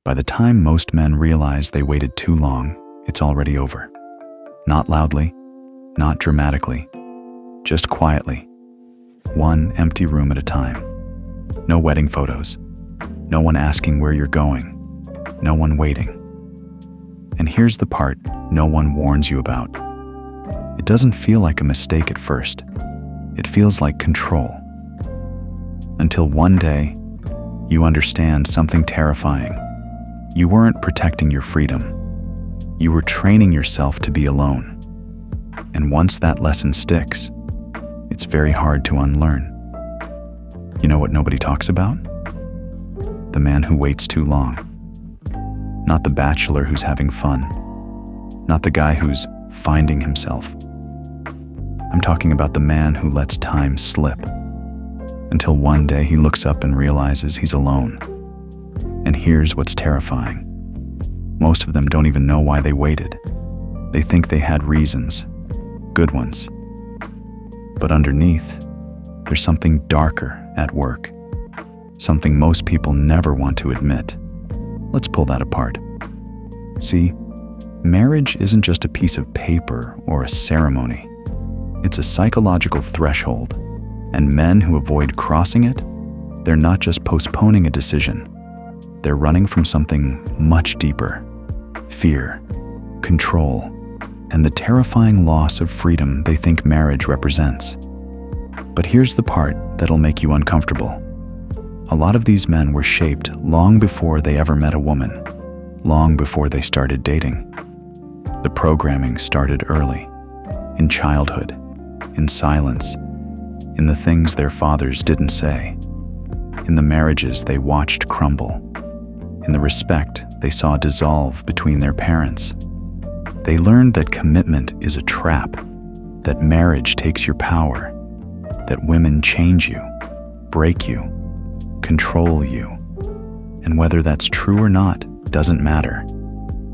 By the time most men realize they waited too long, it's already over. Not loudly, not dramatically, just quietly. One empty room at a time. No wedding photos. No one asking where you're going. No one waiting. And here's the part no one warns you about. It doesn't feel like a mistake at first. It feels like control. Until one day, you understand something terrifying. You weren't protecting your freedom. You were training yourself to be alone. And once that lesson sticks, it's very hard to unlearn. You know what nobody talks about? The man who waits too long. Not the bachelor who's having fun. Not the guy who's finding himself. I'm talking about the man who lets time slip until one day he looks up and realizes he's alone. And here's what's terrifying. Most of them don't even know why they waited. They think they had reasons, good ones. But underneath, there's something darker at work. Something most people never want to admit. Let's pull that apart. See, marriage isn't just a piece of paper or a ceremony. It's a psychological threshold. And men who avoid crossing it, they're not just postponing a decision. They're running from something much deeper. Fear, control, and the terrifying loss of freedom they think marriage represents. But here's the part that'll make you uncomfortable. A lot of these men were shaped long before they ever met a woman, long before they started dating. The programming started early, in childhood, in silence, in the things their fathers didn't say, in the marriages they watched crumble, in the respect they saw dissolve between their parents. They learned that commitment is a trap, that marriage takes your power, that women change you, break you, control you. And whether that's true or not doesn't matter,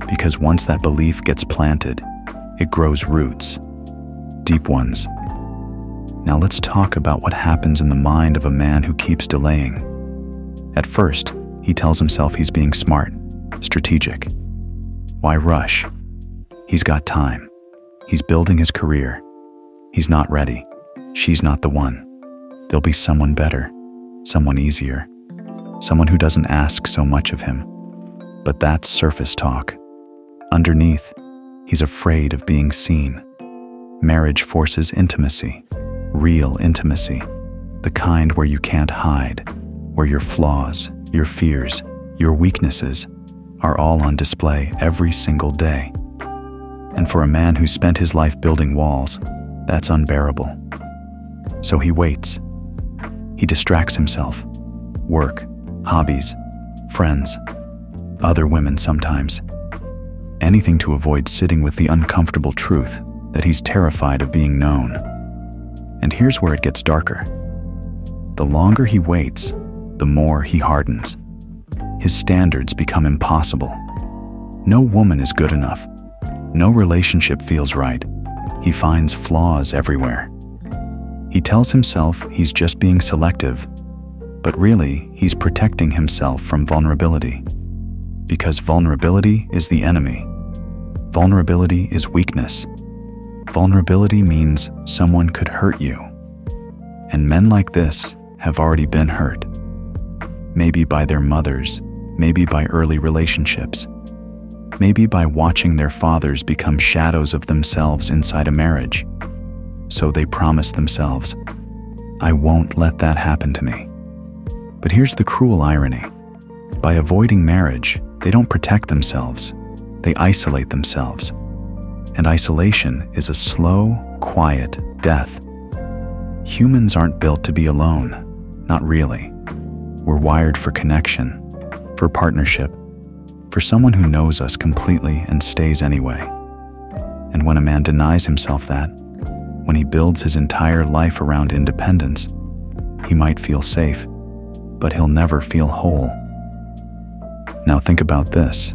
because once that belief gets planted, it grows roots, deep ones. Now let's talk about what happens in the mind of a man who keeps delaying. At first, he tells himself he's being smart, strategic. Why rush? He's got time. He's building his career. He's not ready. She's not the one. There'll be someone better, someone easier, someone who doesn't ask so much of him. But that's surface talk. Underneath, he's afraid of being seen. Marriage forces intimacy. Real intimacy, the kind where you can't hide, where your flaws, your fears, your weaknesses are all on display every single day. And for a man who spent his life building walls, that's unbearable. So he waits. He distracts himself. Work, hobbies, friends, other women sometimes. Anything to avoid sitting with the uncomfortable truth that he's terrified of being known. And here's where it gets darker. The longer he waits, the more he hardens. His standards become impossible. No woman is good enough. No relationship feels right. He finds flaws everywhere. He tells himself he's just being selective, but really he's protecting himself from vulnerability. Because vulnerability is the enemy. Vulnerability is weakness. Vulnerability means someone could hurt you. And men like this have already been hurt. Maybe by their mothers, maybe by early relationships, maybe by watching their fathers become shadows of themselves inside a marriage. So they promise themselves, I won't let that happen to me. But here's the cruel irony. By avoiding marriage, they don't protect themselves. They isolate themselves. And isolation is a slow, quiet death. Humans aren't built to be alone. Not really. We're wired for connection, for partnership, for someone who knows us completely and stays anyway. And when a man denies himself that, when he builds his entire life around independence, he might feel safe, but he'll never feel whole. Now think about this.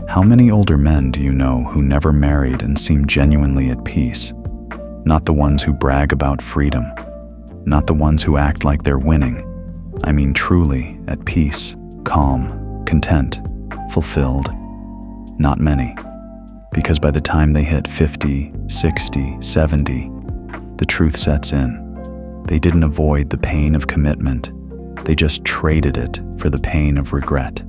How many older men do you know who never married and seem genuinely at peace? Not the ones who brag about freedom. Not the ones who act like they're winning. I mean truly at peace, calm, content. Fulfilled? Not many. Because by the time they hit 50, 60, 70, the truth sets in. They didn't avoid the pain of commitment. They just traded it for the pain of regret.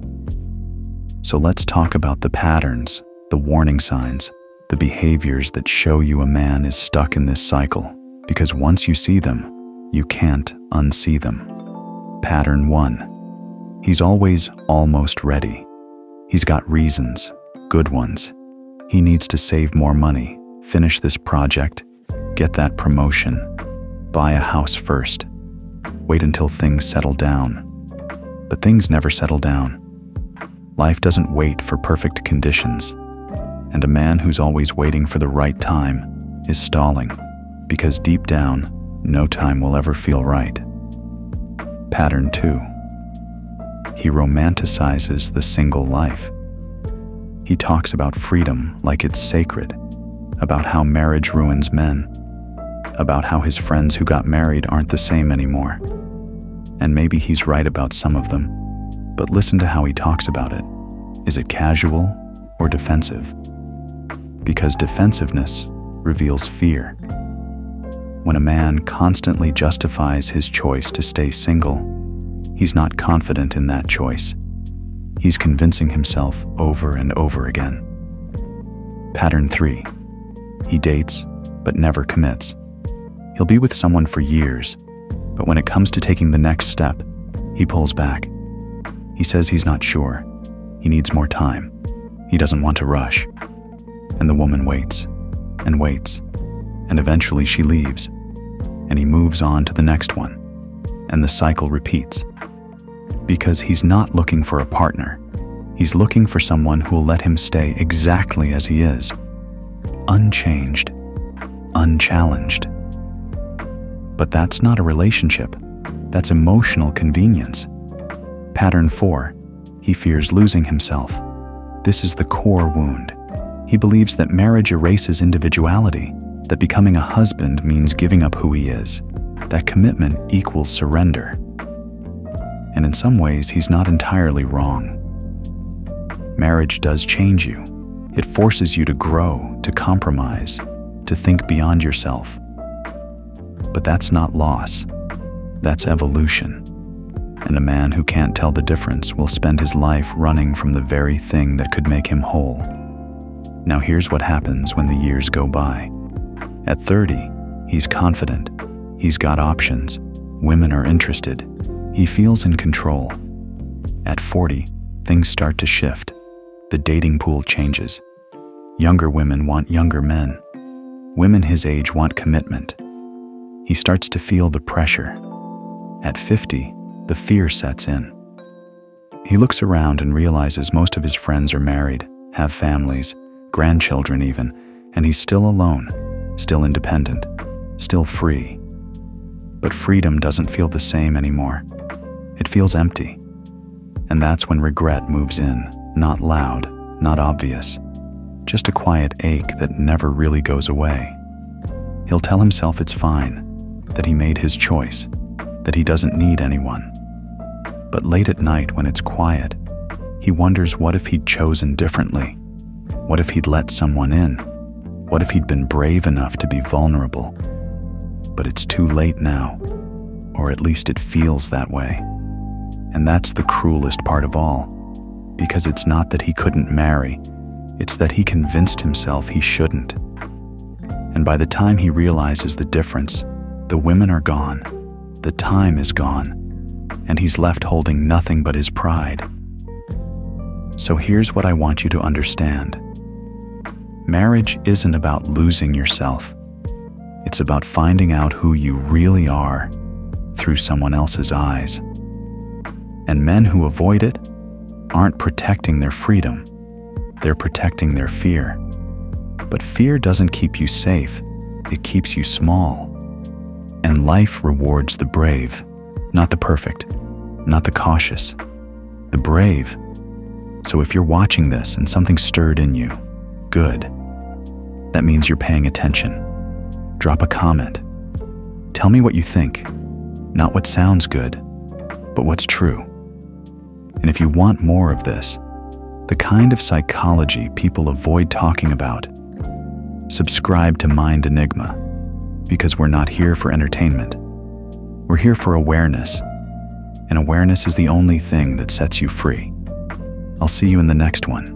So let's talk about the patterns, the warning signs, the behaviors that show you a man is stuck in this cycle, because once you see them, you can't unsee them. Pattern 1. He's always almost ready. He's got reasons, good ones. He needs to save more money, finish this project, get that promotion, buy a house first, wait until things settle down. But things never settle down. Life doesn't wait for perfect conditions, and a man who's always waiting for the right time is stalling, because deep down, no time will ever feel right. Pattern 2. He romanticizes the single life. He talks about freedom like it's sacred, about how marriage ruins men, about how his friends who got married aren't the same anymore. And maybe he's right about some of them, but listen to how he talks about it. Is it casual or defensive? Because defensiveness reveals fear. When a man constantly justifies his choice to stay single, he's not confident in that choice. He's convincing himself over and over again. Pattern 3. He dates, but never commits. He'll be with someone for years, but when it comes to taking the next step, he pulls back. He says he's not sure. He needs more time. He doesn't want to rush. And the woman waits, and waits, and eventually she leaves, and he moves on to the next one, and the cycle repeats. Because he's not looking for a partner. He's looking for someone who will let him stay exactly as he is, unchanged, unchallenged. But that's not a relationship. That's emotional convenience. Pattern 4. He fears losing himself. This is the core wound. He believes that marriage erases individuality, that becoming a husband means giving up who he is, that commitment equals surrender. And in some ways, he's not entirely wrong. Marriage does change you. It forces you to grow, to compromise, to think beyond yourself. But that's not loss. That's evolution. And a man who can't tell the difference will spend his life running from the very thing that could make him whole. Now here's what happens when the years go by. At 30, he's confident. He's got options. Women are interested. He feels in control. At 40, things start to shift. The dating pool changes. Younger women want younger men. Women his age want commitment. He starts to feel the pressure. At 50, the fear sets in. He looks around and realizes most of his friends are married, have families, grandchildren even, and he's still alone, still independent, still free. But freedom doesn't feel the same anymore. It feels empty. And that's when regret moves in, not loud, not obvious, just a quiet ache that never really goes away. He'll tell himself it's fine, that he made his choice, that he doesn't need anyone. But late at night when it's quiet, he wonders what if he'd chosen differently? What if he'd let someone in? What if he'd been brave enough to be vulnerable? But it's too late now, or at least it feels that way. And that's the cruelest part of all, because it's not that he couldn't marry, it's that he convinced himself he shouldn't. And by the time he realizes the difference, the women are gone, the time is gone, and he's left holding nothing but his pride. So here's what I want you to understand. Marriage isn't about losing yourself. It's about finding out who you really are through someone else's eyes. And men who avoid it aren't protecting their freedom. They're protecting their fear. But fear doesn't keep you safe. It keeps you small. And life rewards the brave, not the perfect, not the cautious, the brave. So if you're watching this and something stirred in you, good. That means you're paying attention. Drop a comment. Tell me what you think. Not what sounds good, but what's true. And if you want more of this, The kind of psychology people avoid talking about. Subscribe to Mind Enigma, because we're not here for entertainment. We're here for awareness, and awareness is the only thing that sets you free. I'll see you in the next one.